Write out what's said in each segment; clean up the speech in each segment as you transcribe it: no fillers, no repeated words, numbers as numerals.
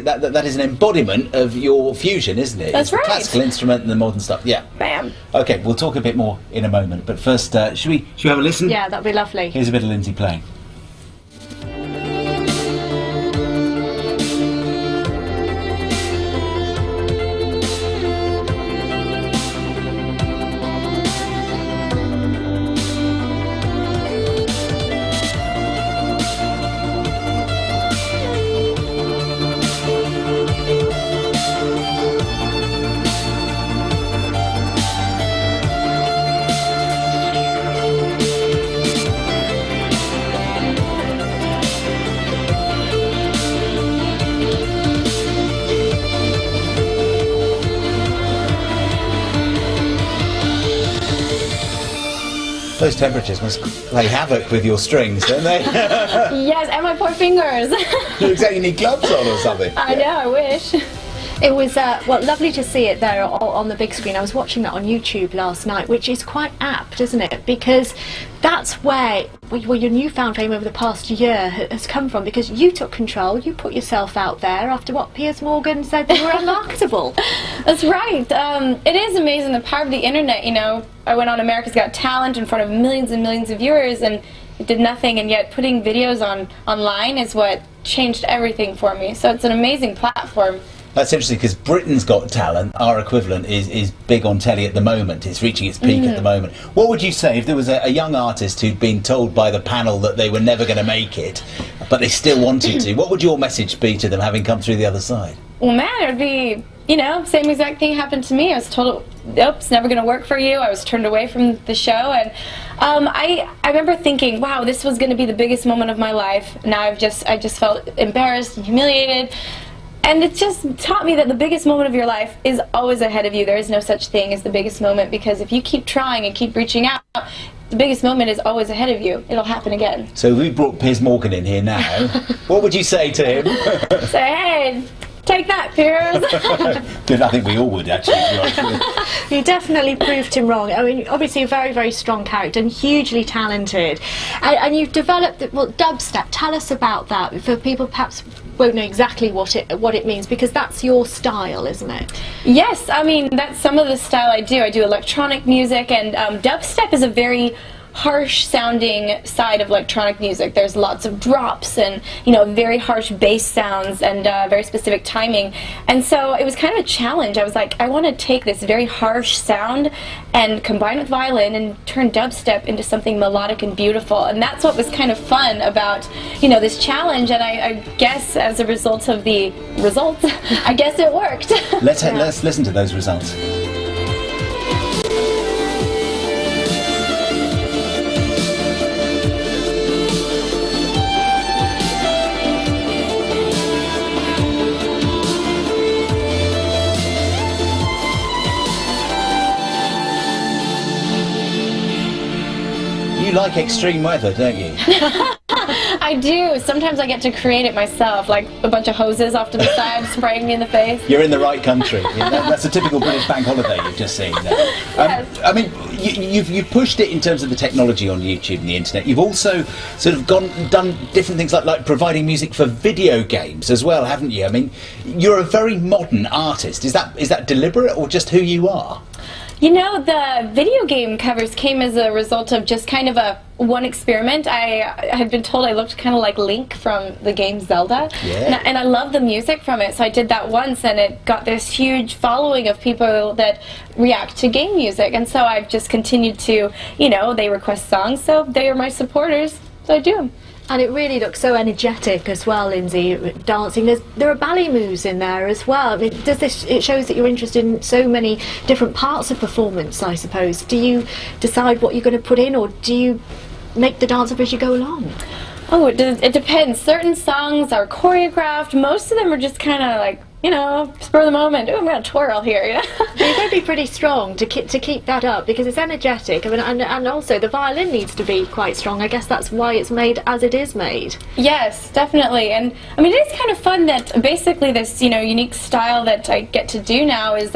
that is an embodiment of your fusion, isn't it? That's it's right. The classical instrument and the modern stuff. Yeah. Bam. Okay, we'll talk a bit more in a moment, but first, should we have a listen? Yeah, that'd be lovely. Here's a bit of Lindsey playing. Those temperatures must play havoc with your strings, don't they? Yes, and my poor fingers. You exactly need gloves on or something. I know, I wish. It was well, lovely to see it there on the big screen. I was watching that on YouTube last night, which is quite apt, isn't it? Because that's where your newfound fame over the past year has come from, because you took control, you put yourself out there after what Piers Morgan said you were unmarketable. That's right. It is amazing, the power of the internet, you know. I went on America's Got Talent in front of millions and millions of viewers, and it did nothing, and yet putting videos online is what changed everything for me. So it's an amazing platform. That's interesting, because Britain's Got Talent, our equivalent, is big on telly at the moment. It's reaching its peak at the moment. What would you say if there was a young artist who'd been told by the panel that they were never going to make it, but they still wanted to? What would your message be to them, having come through the other side? Well, man, it would be, you know, same exact thing happened to me. I was told, nope, it's never going to work for you. I was turned away from the show, and I remember thinking, wow, this was going to be the biggest moment of my life. Now I just felt embarrassed and humiliated. And it just taught me that the biggest moment of your life is always ahead of you. There is no such thing as the biggest moment, because if you keep trying and keep reaching out, the biggest moment is always ahead of you. It'll happen again. So if we brought Piers Morgan in here now, what would you say to him? Say, hey, take that, Piers. Good, I think we all would, actually. You definitely proved him wrong. I mean, obviously a very, very strong character and hugely talented. And you've developed, dubstep. Tell us about that, for people perhaps won't know exactly what it means, because that's your style, isn't it? Yes, I mean, that's some of the style I do. I do electronic music, and dubstep is a very harsh sounding side of electronic music. There's lots of drops and, you know, very harsh bass sounds and very specific timing. And so it was kind of a challenge. I was like, I want to take this very harsh sound and combine it with violin and turn dubstep into something melodic and beautiful. And that's what was kind of fun about, you know, this challenge. And I guess as a result of the results, I guess it worked. Let's listen to those results. You like extreme weather, don't you? I do. Sometimes I get to create it myself, like a bunch of hoses off to the side spraying me in the face. You're in the right country. Yeah, that's a typical British bank holiday you've just seen there. Yes. I mean, you've pushed it in terms of the technology on YouTube and the internet. You've also sort of done different things like providing music for video games as well, haven't you? I mean, you're a very modern artist. Is that deliberate or just who you are? You know, the video game covers came as a result of just kind of one experiment. I had been told I looked kind of like Link from the game Zelda, yeah. and I love the music from it, so I did that once, and it got this huge following of people that react to game music, and so I've just continued to, you know, they request songs, so they are my supporters, so I do them. And it really looks so energetic as well, Lindsey, dancing. There are ballet moves in there as well. I mean, it shows that you're interested in so many different parts of performance, I suppose. Do you decide what you're going to put in, or do you make the dance up as you go along? Oh, it depends. Certain songs are choreographed. Most of them are just kind of like, you know, spur of the moment. Oh, I'm going to twirl here. Yeah. You've got to be pretty strong to keep that up, because it's energetic. I mean, and also the violin needs to be quite strong. I guess that's why it's made as it is made. Yes, definitely. And I mean, it is kind of fun that basically this, you know, unique style that I get to do now is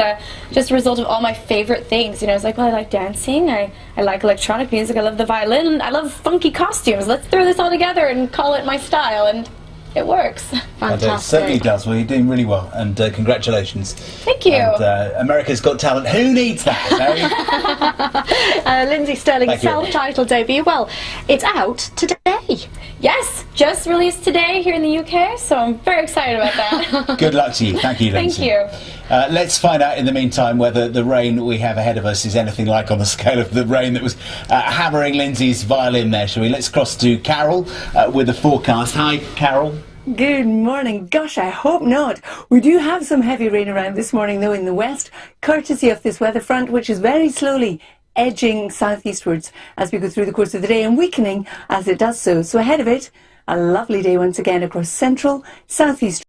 just a result of all my favorite things. You know, it's like, well, I like dancing, I like electronic music, I love the violin, I love funky costumes. Let's throw this all together and call it my style. And it works. And it certainly does. Well, you're doing really well, and congratulations. Thank you. And, America's Got Talent. Who needs that? Lindsey Stirling's self-titled debut. Well, it's out today. Yes, just released today here in the UK, so I'm very excited about that. Good luck to you. Thank you, Lindsey. Thank you. Let's find out in the meantime whether the rain we have ahead of us is anything like on the scale of the rain that was hammering Lindsey's violin there, shall we? Let's cross to Carol with the forecast. Hi, Carol. Good morning. Gosh, I hope not. We do have some heavy rain around this morning, though, in the west, courtesy of this weather front, which is very slowly edging southeastwards as we go through the course of the day and weakening as it does so. So ahead of it, a lovely day once again across central, southeast